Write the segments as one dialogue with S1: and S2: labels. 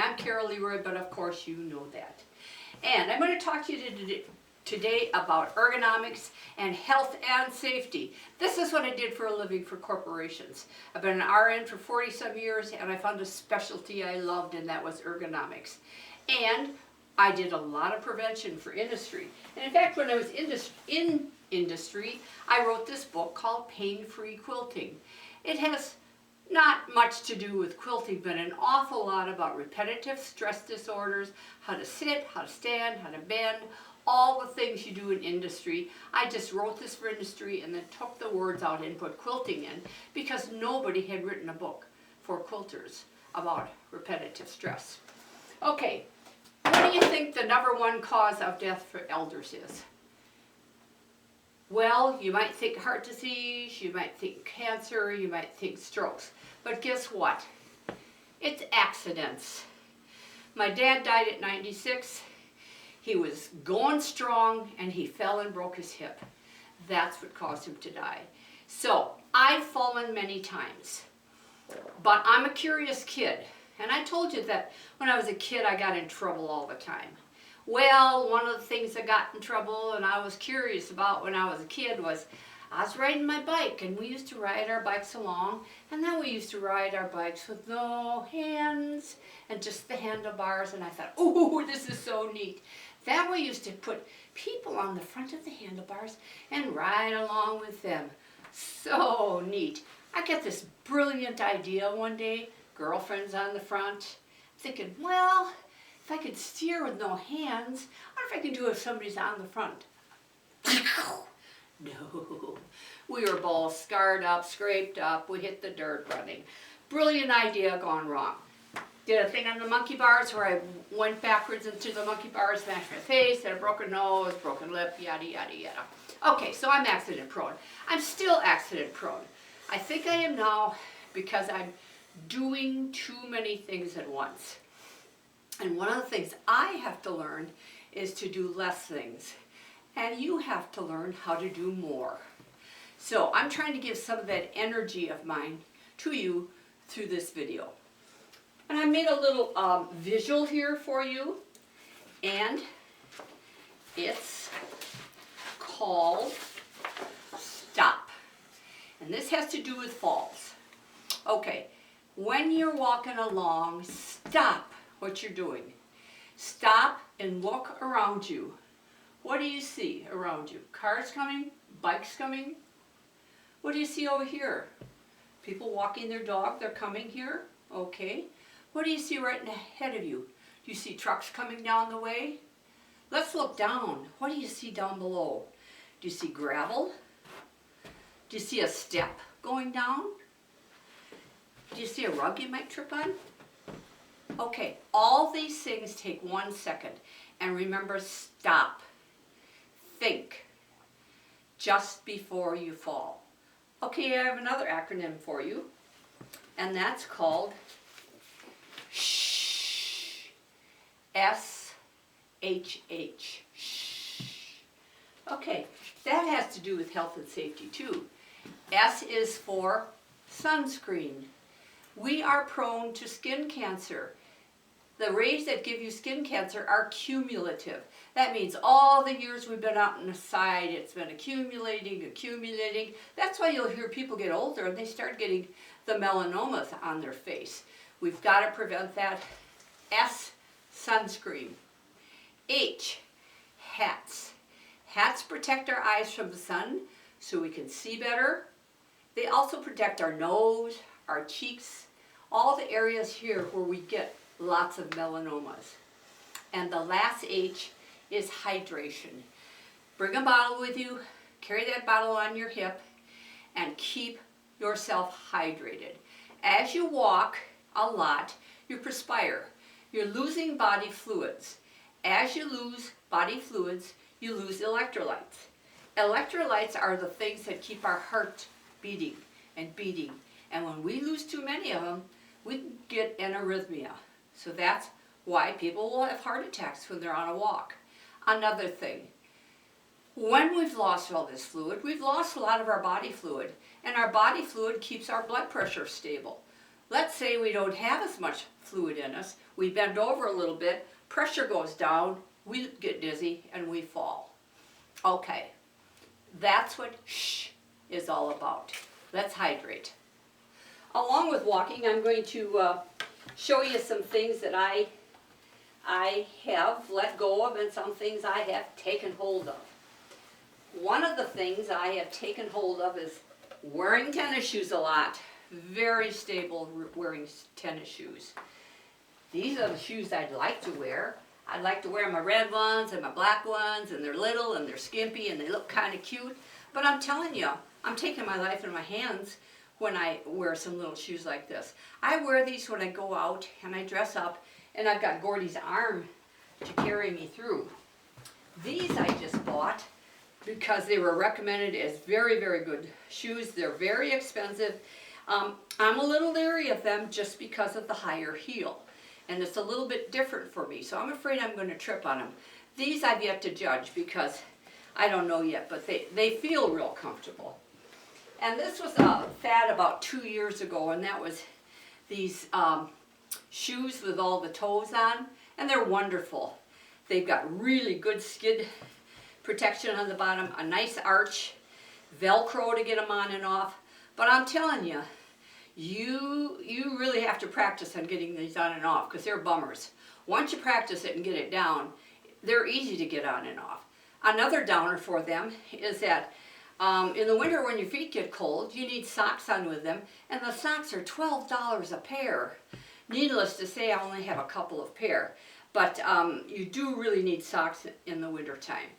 S1: am Carole LeRoy, but of course you know that. And I'm going to talk to you today about ergonomics and health and safety. This is what I did for a living for corporations. I've been an RN for 40-some years, and I found a specialty I loved, and that was ergonomics. And I did a lot of prevention for industry. And in fact, when I was in industry, I wrote this book called Pain-Free Quilting. It has not much to do with quilting, but an awful lot about repetitive stress disorders, how to sit, how to stand, how to bend, all the things you do in industry. I just wrote this for industry and then took the words out and put quilting in because nobody had written a book for quilters about repetitive stress. Okay, what do you think the #1 cause of death for elders is? Well, you might think heart disease, you might think cancer, you might think strokes. But guess what? It's accidents. My dad died at 96. He was going strong and he fell and broke his hip. That's what caused him to die. So, I've fallen many times. But I'm a curious kid. And I told you that when I was a kid I got in trouble all the time. Well, one of the things I got in trouble and I was curious about when I was a kid was I was riding my bike, and we used to ride our bikes along, and then we used to ride our bikes with no hands and just the handlebars, and I thought, oh, this is so neat. Then we used to put people on the front of the handlebars and ride along with them. So neat. I got this brilliant idea one day, girlfriends on the front, thinking, well, if I could steer with no hands, I wonder if I can do it if somebody's on the front. No. We were both scarred up, scraped up, we hit the dirt running. Brilliant idea gone wrong. Did a thing on the monkey bars where I went backwards into the monkey bars, smashed my face, had a broken nose, broken lip, yada, yada, yada. Okay, so I'm accident prone. I'm still accident prone. I think I am now because I'm doing too many things at once. And one of the things I have to learn is to do less things. And you have to learn how to do more. So I'm trying to give some of that energy of mine to you through this video. And I made a little visual here for you. And it's called Stop. And this has to do with falls. Okay, when you're walking along, stop what you're doing. Stop and look around you. What do you see around you? Cars coming? Bikes coming? What do you see over here? People walking their dog, they're coming here? Okay. What do you see right ahead of you? Do you see trucks coming down the way? Let's look down. What do you see down below? Do you see gravel? Do you see a step going down? Do you see a rug you might trip on? Okay, all these things take 1 second. And remember, stop. Think just before you fall. Okay, I have another acronym for you, and that's called SHH. S-H-H. Shh. Okay, that has to do with health and safety too. S is for sunscreen. We are prone to skin cancer. The rays that give you skin cancer are cumulative. That means all the years we've been out in the side, it's been accumulating. That's why you'll hear people get older and they start getting the melanomas on their face. We've got to prevent that. S, sunscreen. H, hats. Hats protect our eyes from the sun so we can see better. They also protect our nose, our cheeks, all the areas here where we get lots of melanomas. And the last H is hydration. Bring a bottle with you, carry that bottle on your hip, and keep yourself hydrated. As you walk a lot, you perspire. You're losing body fluids. As you lose body fluids, you lose electrolytes. Electrolytes are the things that keep our heart beating and beating. And when we lose too many of them, we get an arrhythmia. So that's why people will have heart attacks when they're on a walk. Another thing, when we've lost all this fluid, we've lost a lot of our body fluid, and our body fluid keeps our blood pressure stable. Let's say we don't have as much fluid in us. We bend over a little bit, pressure goes down, we get dizzy, and we fall. Okay, that's what shh is all about. Let's hydrate. Along with walking, I'm going to show you some things that I have let go of and some things I have taken hold of. One of the things I have taken hold of is wearing tennis shoes a lot. Very stable wearing tennis shoes. These are the shoes I'd like to wear. I'd like to wear my red ones and my black ones, and they're little and they're skimpy and they look kind of cute. But I'm telling you, I'm taking my life in my hands when I wear some little shoes like this. I wear these when I go out and I dress up, and I've got Gordy's arm to carry me through. These I just bought because they were recommended as very, very good shoes. They're very expensive. I'm a little leery of them just because of the higher heel. And it's a little bit different for me, so I'm afraid I'm going to trip on them. These I've yet to judge because I don't know yet, but they feel real comfortable. And this was a fad about 2 years ago, and that was these shoes with all the toes on, and they're wonderful. They've got really good skid protection on the bottom, a nice arch, Velcro to get them on and off. But I'm telling you, you really have to practice on getting these on and off because they're bummers. Once you practice it and get it down, they're easy to get on and off. Another downer for them is that in the winter when your feet get cold, you need socks on with them, and the socks are $12 a pair. Needless to say, I only have a couple of pair, but you do really need socks in the winter time.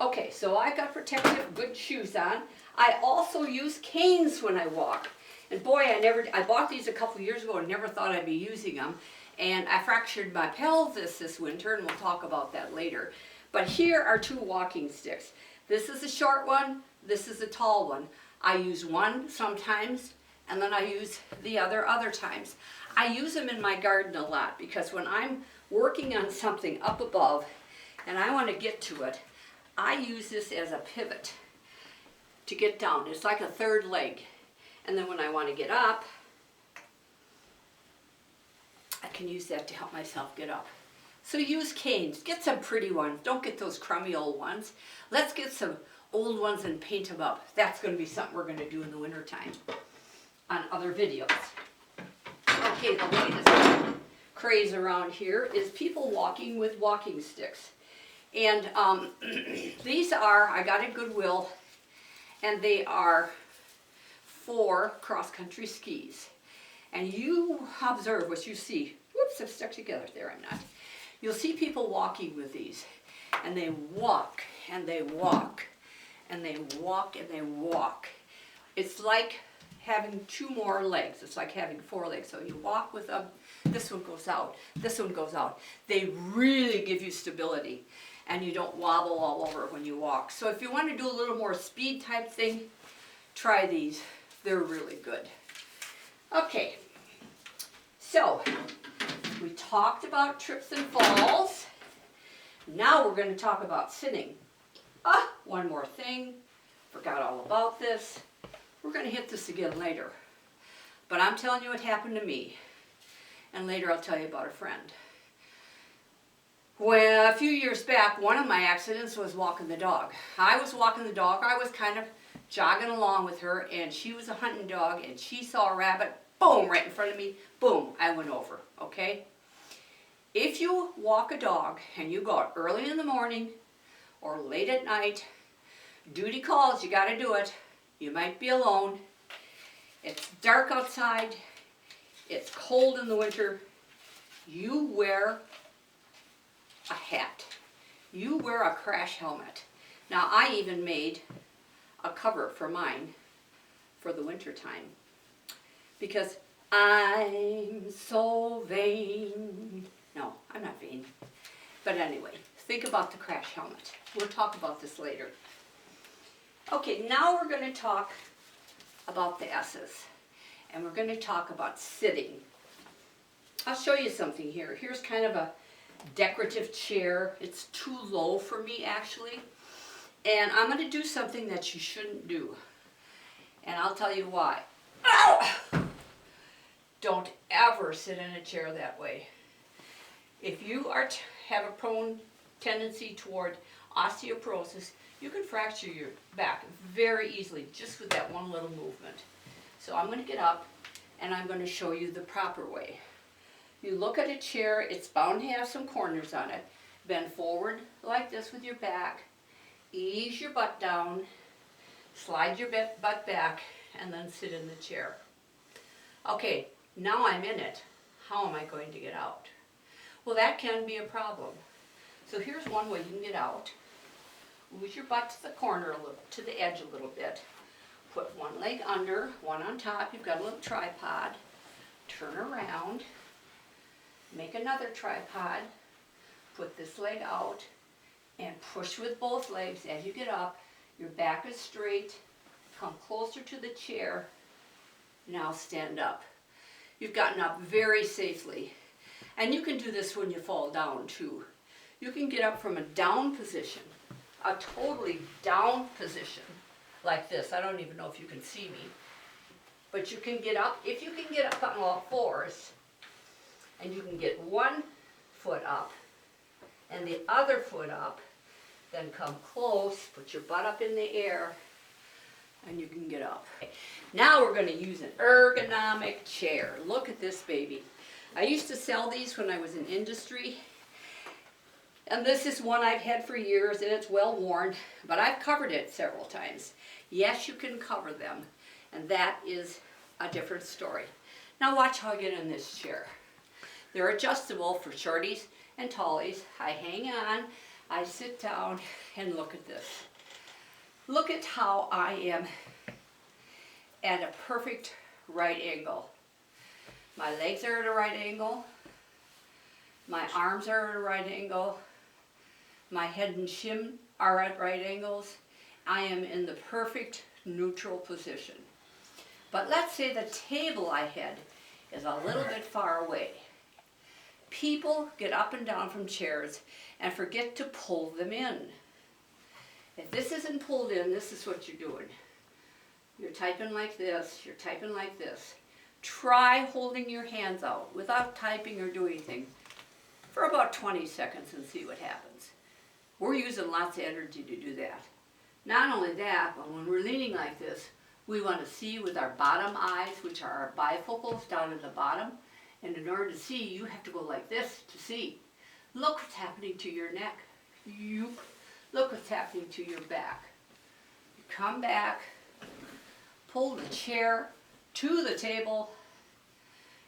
S1: Okay, so I got protective, good shoes on. I also use canes when I walk. And boy, I bought these a couple years ago and never thought I'd be using them. And I fractured my pelvis this winter, and we'll talk about that later. But here are two walking sticks. This is a short one, this is a tall one. I use one sometimes, and then I use the other times. I use them in my garden a lot because when I'm working on something up above and I want to get to it, I use this as a pivot to get down. It's like a third leg. And then when I want to get up, I can use that to help myself get up. So use canes. Get some pretty ones. Don't get those crummy old ones. Let's get some old ones and paint them up. That's going to be something we're going to do in the wintertime on other videos. Okay, the latest craze around here is people walking with walking sticks. And these I got at Goodwill, and they are for cross-country skis. And you observe what you see. Whoops, I'm stuck together. There, I'm not. You'll see people walking with these, and they walk, and they walk, and they walk, and they walk. It's like having two more legs. It's like having four legs. So you walk with them. This one goes out. This one goes out. They really give you stability, and you don't wobble all over when you walk. So if you want to do a little more speed type thing, try these. They're really good. Okay, so we talked about trips and falls. Now we're going to talk about sitting. One more thing. Forgot all about this. We're going to hit this again later. But I'm telling you what happened to me. And later I'll tell you about a friend. Well, a few years back, one of my accidents was walking the dog. I was walking the dog. I was kind of jogging along with her, and she was a hunting dog, and she saw a rabbit, boom, right in front of me, boom, I went over, okay? If you walk a dog and you go out early in the morning or late at night, duty calls, you gotta do it. You might be alone. It's dark outside. It's cold in the winter. You wear a hat. You wear a crash helmet. Now, I even made a cover for mine for the winter time because I'm so vain. No, I'm not vain. But anyway, think about the crash helmet. We'll talk about this later. Okay, now we're going to talk about the S's, and we're going to talk about sitting. I'll show you something here. Here's kind of a decorative chair. It's too low for me, actually. And I'm going to do something that you shouldn't do. And I'll tell you why. Ow! Don't ever sit in a chair that way. If you have a prone tendency toward osteoporosis, you can fracture your back very easily just with that one little movement. So I'm going to get up and I'm going to show you the proper way. You look at a chair, it's bound to have some corners on it. Bend forward like this with your back, ease your butt down, slide your butt back, and then sit in the chair. Okay, now I'm in it. How am I going to get out? Well, that can be a problem. So here's one way you can get out. Move your butt to the corner a little, to the edge a little bit. Put one leg under, one on top. You've got a little tripod. Turn around. Make another tripod. Put this leg out and push with both legs as you get up. Your back is straight. Come closer to the chair. Now stand up. You've gotten up very safely. And you can do this when you fall down too. You can get up from a down position, a totally down position, like this. I don't even know if you can see me. But you can get up, if you can get up on all fours, and you can get one foot up and the other foot up, then come close, put your butt up in the air, and you can get up. Now we're going to use an ergonomic chair. Look at this baby. I used to sell these when I was in industry, and this is one I've had for years, and it's well worn, but I've covered it several times. Yes, you can cover them, and that is a different story. Now watch how I get in this chair. They're adjustable for shorties and tallies. I hang on, I sit down, and look at this. Look at how I am at a perfect right angle. My legs are at a right angle. My arms are at a right angle. My head and shin are at right angles. I am in the perfect neutral position. But let's say the table I had is a little bit far away. People get up and down from chairs and forget to pull them in. If this isn't pulled in, this is what you're doing. You're typing like this, you're typing like this. Try holding your hands out without typing or doing anything for about 20 seconds and see what happens. We're using lots of energy to do that. Not only that, but when we're leaning like this, we want to see with our bottom eyes, which are our bifocals down at the bottom. And in order to see, you have to go like this to see. Look what's happening to your neck. Look what's happening to your back. You come back, pull the chair to the table,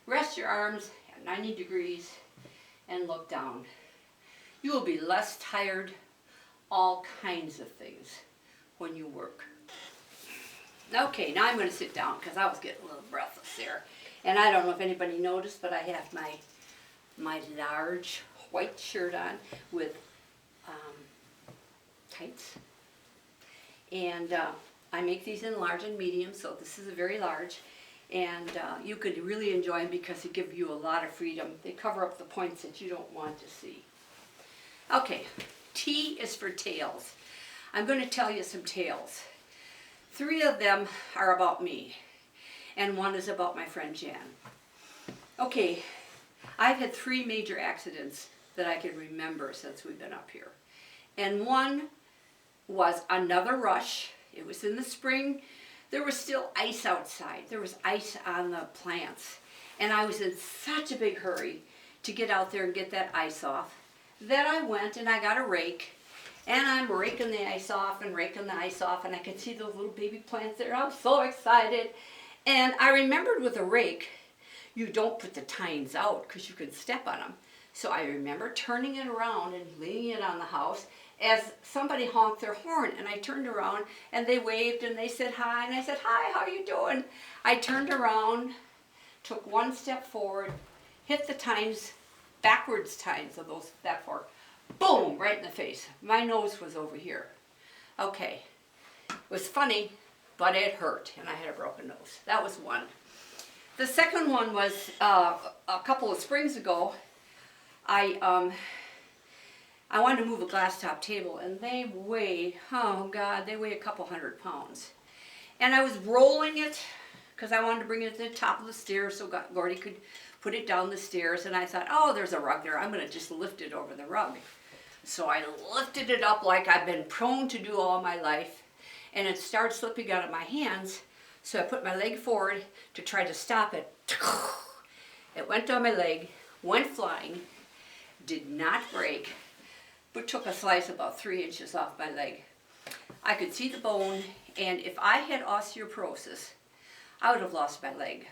S1: rest your arms at 90 degrees, and look down. You will be less tired, all kinds of things when you work. Okay, now I'm going to sit down because I was getting a little breathless there. And I don't know if anybody noticed, but I have my large white shirt on with tights. And I make these in large and medium, so this is a very large. And you could really enjoy them because they give you a lot of freedom. They cover up the points that you don't want to see. Okay, T is for tails. I'm going to tell you some tales. 3 of them are about me, and 1 is about my friend Jan. Okay, I've had 3 major accidents that I can remember since we've been up here. And 1 was another rush. It was in the spring. There was still ice outside. There was ice on the plants. And I was in such a big hurry to get out there and get that ice off. Then I went and I got a rake. And I'm raking the ice off and raking the ice off. And I could see those little baby plants there. I'm so excited. And I remembered with a rake, you don't put the tines out because you can step on them. So I remember turning it around and leaning it on the house as somebody honked their horn, and I turned around and they waved and they said hi, and I said, hi, how are you doing? I turned around, took 1 step forward, hit the tines, backwards tines of those, that fork, boom, right in the face. My nose was over here. Okay, it was funny, but it hurt, and I had a broken nose. That was 1. The second one was a couple of springs ago. I wanted to move a glass top table, and they weigh, oh God, they weigh a couple 100 pounds. And I was rolling it, because I wanted to bring it to the top of the stairs so Gordy could put it down the stairs. And I thought, oh, there's a rug there. I'm going to just lift it over the rug. So I lifted it up like I've been prone to do all my life, and it started slipping out of my hands. So I put my leg forward to try to stop it. It went down my leg, went flying, did not break, but took a slice about 3 inches off my leg. I could see the bone, and if I had osteoporosis, I would have lost my leg.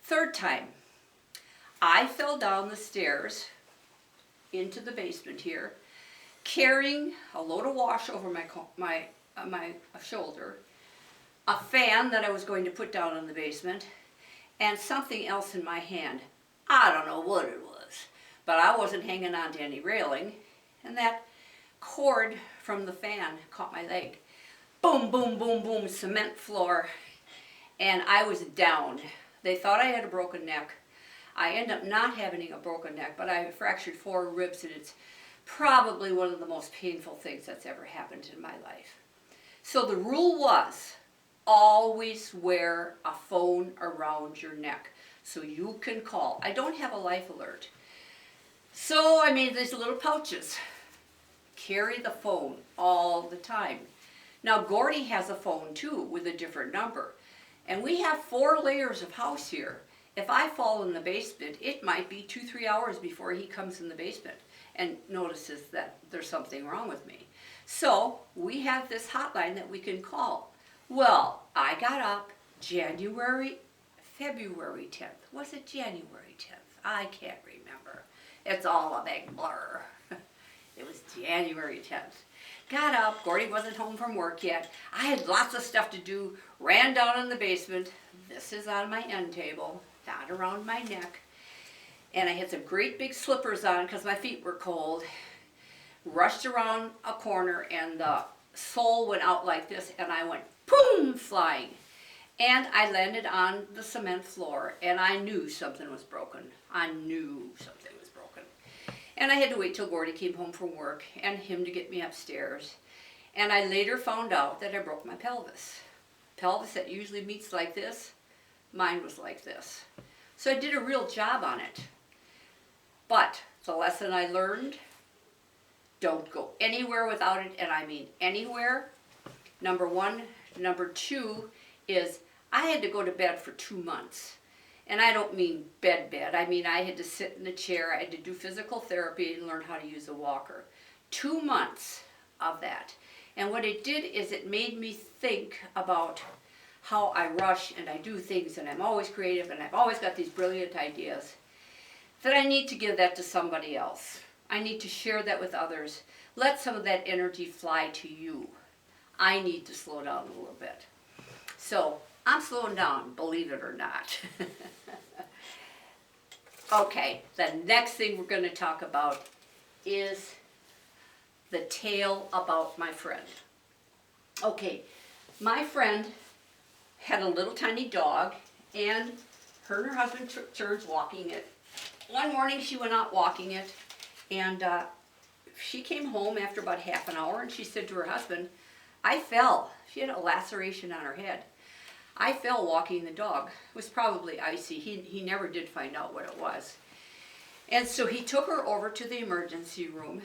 S1: Third time, I fell down the stairs into the basement here, carrying a load of wash over my shoulder, a fan that I was going to put down in the basement, and something else in my hand. I don't know what it was, but I wasn't hanging on to any railing, and that cord from the fan caught my leg. Boom, boom, boom, boom, cement floor, and I was down. They thought I had a broken neck. I ended up not having a broken neck, but I fractured 4 ribs, and it's probably one of the most painful things that's ever happened in my life. So the rule was, always wear a phone around your neck so you can call. I don't have a life alert. So I made these little pouches. Carry the phone all the time. Now Gordy has a phone too with a different number. And we have 4 layers of house here. If I fall in the basement, it might be 2-3 hours before he comes in the basement and notices that there's something wrong with me. So we have this hotline that we can call. Well, I got up February 10th. Was it January 10th? I can't remember. It's all a big blur. It was January 10th. Got up, Gordy wasn't home from work yet. I had lots of stuff to do, ran down in the basement. This is on my end table, not around my neck. And I had some great big slippers on because my feet were cold. Rushed around a corner, and the sole went out like this, and I went boom, flying. And I landed on the cement floor, and I knew something was broken. I knew something was broken. And I had to wait till Gordy came home from work and him to get me upstairs. And I later found out that I broke my pelvis. Pelvis that usually meets like this, mine was like this. So I did a real job on it. But the lesson I learned, don't go anywhere without it, and I mean anywhere. Number 1. Number 2 is I had to go to bed for 2 months. And I don't mean bed. I mean I had to sit in a chair. I had to do physical therapy and learn how to use a walker. 2 months of that. And what it did is it made me think about how I rush and I do things, and I'm always creative and I've always got these brilliant ideas, that I need to give that to somebody else. I need to share that with others. Let some of that energy fly to you. I need to slow down a little bit. So I'm slowing down, believe it or not. Okay, the next thing we're going to talk about is the tale about my friend. Okay, my friend had a little tiny dog, and her and her husband took turns walking it. One morning she went out walking it, and she came home after about half an hour, and she said to her husband, I fell. She had a laceration on her head. I fell walking the dog. It was probably icy. He never did find out what it was. And so he took her over to the emergency room,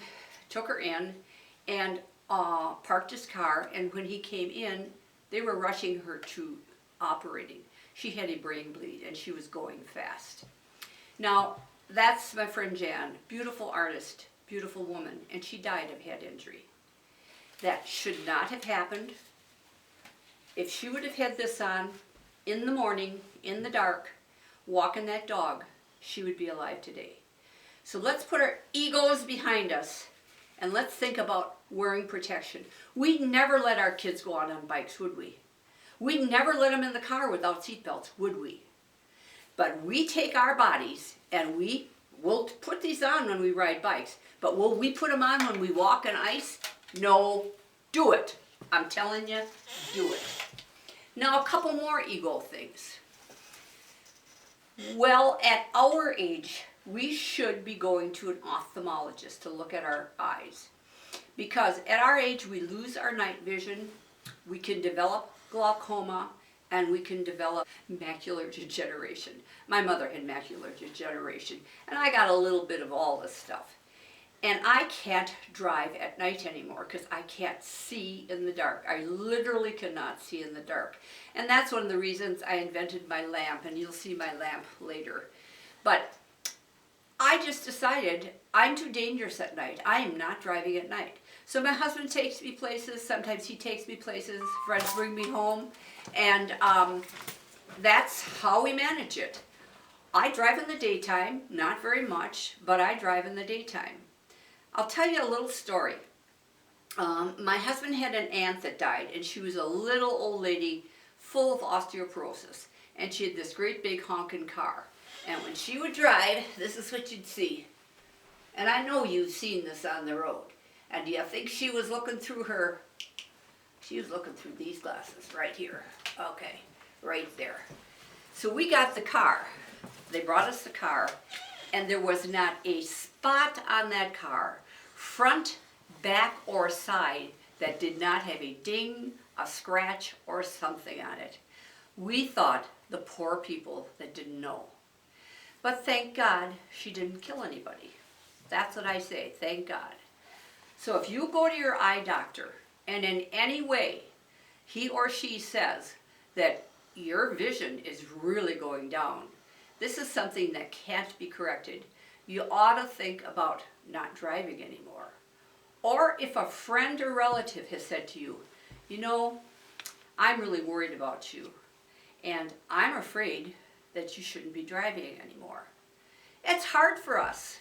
S1: took her in, and parked his car. And when he came in, they were rushing her to operating. She had a brain bleed, and she was going fast. Now, that's my friend Jan, beautiful artist, beautiful woman, and she died of head injury. That should not have happened. If she would have had this on in the morning, in the dark, walking that dog, she would be alive today. So let's put our egos behind us and let's think about wearing protection. We'd never let our kids go out on bikes, would we? We'd never let them in the car without seatbelts, would we? But we take our bodies and we'll put these on when we ride bikes. But will we put them on when we walk on ice? No, do it. I'm telling you, do it. Now, a couple more ego things. Well, at our age, we should be going to an ophthalmologist to look at our eyes. Because at our age, we lose our night vision, we can develop glaucoma, and we can develop macular degeneration. My mother had macular degeneration, and I got a little bit of all this stuff. And I can't drive at night anymore because I can't see in the dark. I literally cannot see in the dark. And that's one of the reasons I invented my lamp, and you'll see my lamp later. But I just decided I'm too dangerous at night. I am not driving at night. So my husband takes me places. Sometimes he takes me places. Friends bring me home. And that's how we manage it. I drive in the daytime, not very much, but I drive in the daytime. I'll tell you a little story. My husband had an aunt that died, and she was a little old lady full of osteoporosis. And she had this great big honking car. And when she would drive, this is what you'd see. And I know you've seen this on the road. And do you think she was looking through her? She was looking through these glasses right here. Okay, right there. So we got the car. They brought us the car, and there was not a spot on that car, front, back, or side, that did not have a ding, a scratch, or something on it. We thought the poor people that didn't know. But thank God she didn't kill anybody. That's what I say, thank God. So if you go to your eye doctor and in any way he or she says that your vision is really going down, this is something that can't be corrected. You ought to think about not driving anymore. Or if a friend or relative has said to you, you know, I'm really worried about you, and I'm afraid that you shouldn't be driving anymore. It's hard for us.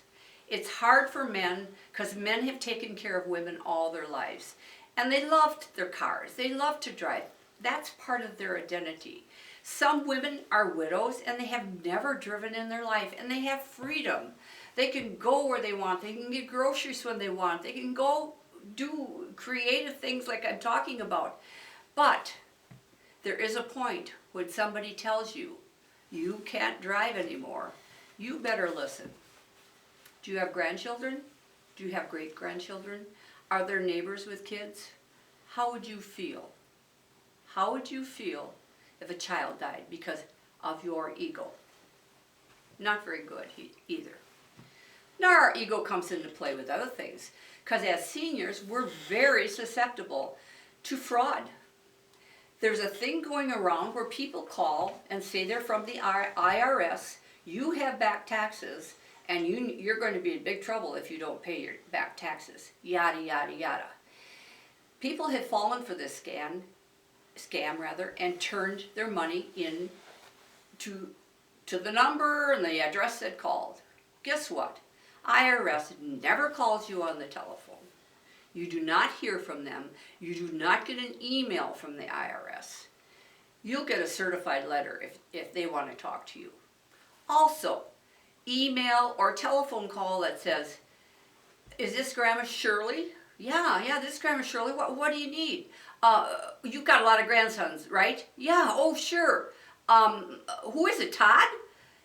S1: It's hard for men because men have taken care of women all their lives. And they loved their cars. They love to drive. That's part of their identity. Some women are widows and they have never driven in their life, and they have freedom. They can go where they want. They can get groceries when they want. They can go do creative things like I'm talking about. But there is a point when somebody tells you, you can't drive anymore. You better listen. Do you have grandchildren? Do you have great-grandchildren? Are there neighbors with kids? How would you feel? How would you feel if a child died because of your ego? Not very good either. Now our ego comes into play with other things, because as seniors, we're very susceptible to fraud. There's a thing going around where people call and say they're from the IRS, you have back taxes, and you're going to be in big trouble if you don't pay your back taxes, yada, yada, yada. People have fallen for this scam, and turned their money in to the number and the address that called. Guess what? IRS never calls you on the telephone. You do not hear from them. You do not get an email from the IRS. You'll get a certified letter if they want to talk to you. Also, email or telephone call that says, is this Grandma Shirley? Yeah, this is Grandma Shirley. What do you need? You've got a lot of grandsons, right? Yeah, oh sure. Who is it, Todd?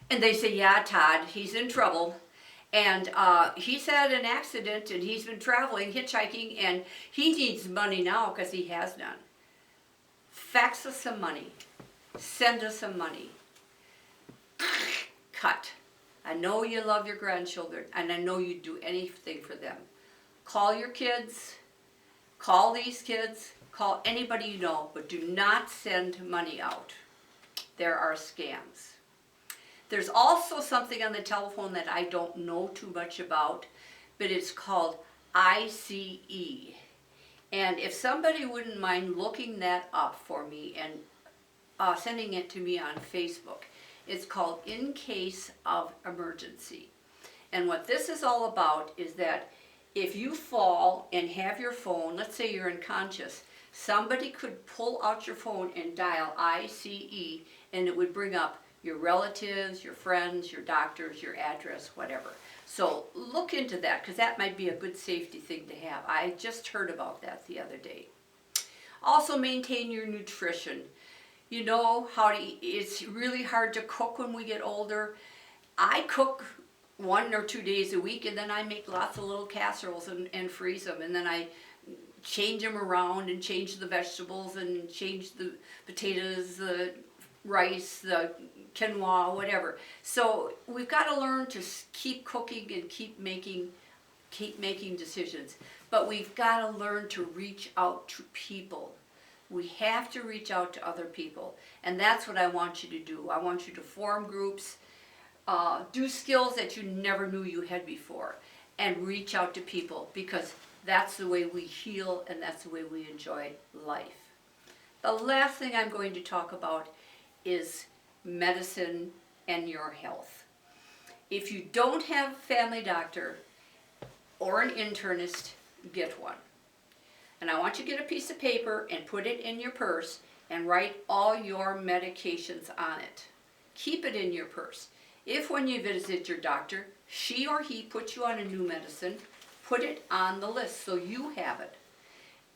S1: And they say, yeah, Todd, he's in trouble. And he's had an accident and he's been traveling, hitchhiking, and he needs money now because he has none. Fax us some money. Send us some money. Cut. I know you love your grandchildren, and I know you'd do anything for them. Call your kids, call these kids, call anybody you know, but do not send money out. There are scams. There's also something on the telephone that I don't know too much about, but it's called ICE. And if somebody wouldn't mind looking that up for me and sending it to me on Facebook, it's called In Case of Emergency. And what this is all about is that if you fall and have your phone, let's say you're unconscious, somebody could pull out your phone and dial ICE, and it would bring up your relatives, your friends, your doctors, your address, whatever. So look into that, because that might be a good safety thing to have. I just heard about that the other day. Also, maintain your nutrition. You know how to eat. It's really hard to cook when we get older. I cook 1 or 2 days a week, and then I make lots of little casseroles and freeze them, and then I change them around and change the vegetables and change the potatoes, the rice, the quinoa, whatever. So we've got to learn to keep cooking and keep making decisions. But we've got to learn to reach out to people. We have to reach out to other people. And that's what I want you to do. I want you to form groups, do skills that you never knew you had before, and reach out to people, because that's the way we heal and that's the way we enjoy life. The last thing I'm going to talk about is medicine and your health. If you don't have a family doctor or an internist, get one. And I want you to get a piece of paper and put it in your purse and write all your medications on it. Keep it in your purse. If when you visit your doctor, she or he puts you on a new medicine, put it on the list so you have it.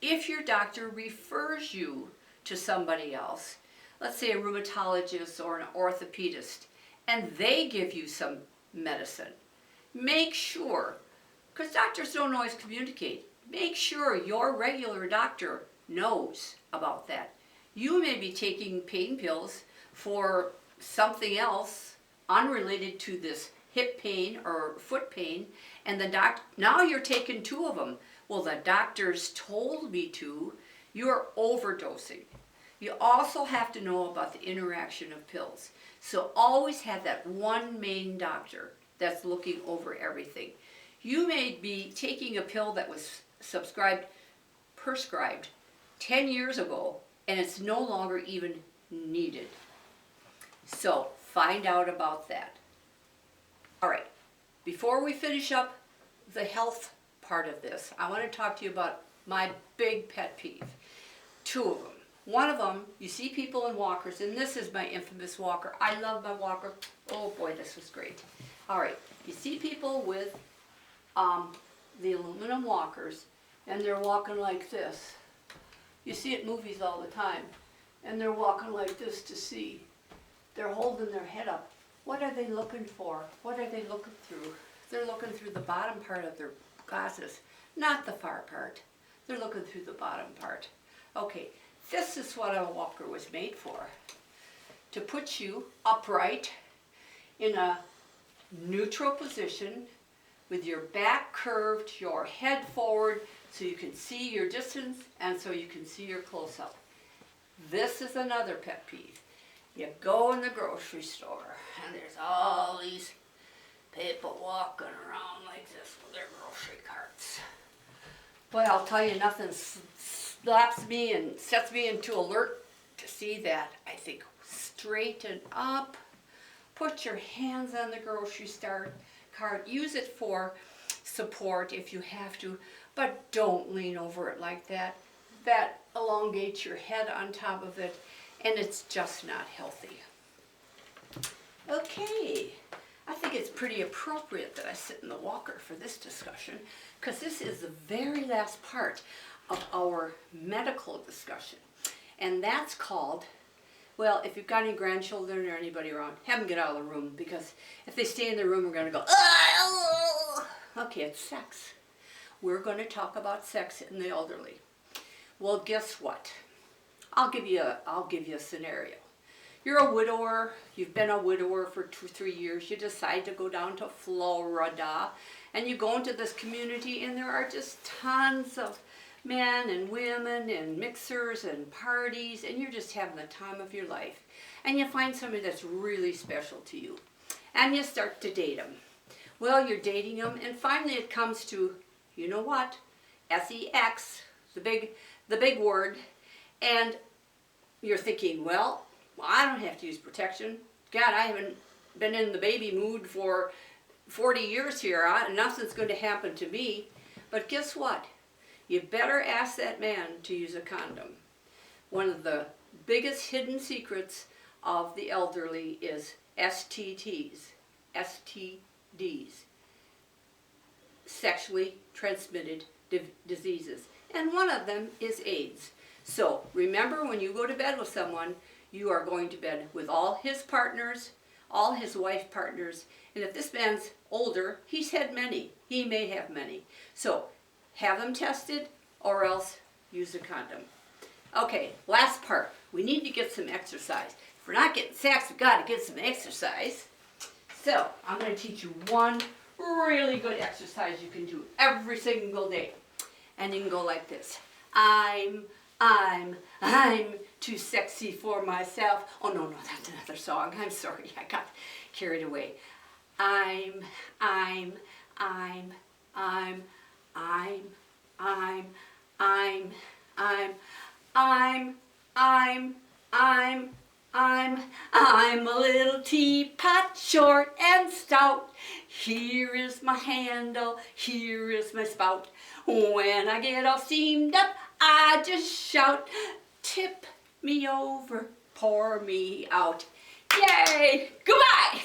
S1: If your doctor refers you to somebody else, let's say a rheumatologist or an orthopedist, and they give you some medicine, make sure, because doctors don't always communicate, make sure your regular doctor knows about that. You may be taking pain pills for something else unrelated to this hip pain or foot pain, and now you're taking 2 of them. Well, the doctors told me to. You're overdosing. You also have to know about the interaction of pills. So always have that one main doctor that's looking over everything. You may be taking a pill that was prescribed 10 years ago, and it's no longer even needed. So find out about that. All right, before we finish up the health part of this, I want to talk to you about my big pet peeve. 2 of them. One of them, you see people in walkers, and this is my infamous walker. I love my walker. Oh boy, this was great. All right, you see people with the aluminum walkers, and they're walking like this. You see it in movies all the time, and they're walking like this to see. They're holding their head up. What are they looking for? What are they looking through? They're looking through the bottom part of their glasses, not the far part. They're looking through the bottom part. Okay, this is what a walker was made for. To put you upright in a neutral position with your back curved, your head forward, so you can see your distance and so you can see your close-up. This is another pet peeve. You go in the grocery store and there's all these people walking around like this with their grocery carts. Boy, I'll tell you, nothing slaps me and sets me into alert to see that. I think straighten up, put your hands on the grocery cart, use it for support if you have to, but don't lean over it like that. That elongates your head on top of it, and it's just not healthy. Okay, I think it's pretty appropriate that I sit in the walker for this discussion, because this is the very last part of our medical discussion. And that's called, well, if you've got any grandchildren or anybody around, have them get out of the room, because if they stay in the room, we're going to go, ah! Okay, it's sex. We're going to talk about sex in the elderly. Well, guess what? I'll give you a scenario. You're a widower, you've been a widower for 2 or 3 years, you decide to go down to Florida, and you go into this community and there are just tons of men and women and mixers and parties, and you're just having the time of your life. And you find somebody that's really special to you, and you start to date them. Well, you're dating them, and finally it comes to, you know what, sex, the big word, and you're thinking, well, I don't have to use protection. God, I haven't been in the baby mood for 40 years here. Nothing's going to happen to me. But guess what? You better ask that man to use a condom. One of the biggest hidden secrets of the elderly is STDs, sexually transmitted diseases. And one of them is AIDS. So remember, when you go to bed with someone, you are going to bed with all his partners, all his wife partners, and if this man's older, he's had many. He may have many. So have them tested, or else use a condom. Okay, last part. We need to get some exercise. If we're not getting sex, we've got to get some exercise. So, I'm going to teach you one really good exercise you can do every single day. And you can go like this. I'm too sexy for myself. Oh, no, that's another song. I'm sorry, I got carried away. I'm a little teapot, short and stout. Here is my handle, here is my spout. When I get all steamed up, I just shout, tip me over, pour me out. Yay! Goodbye!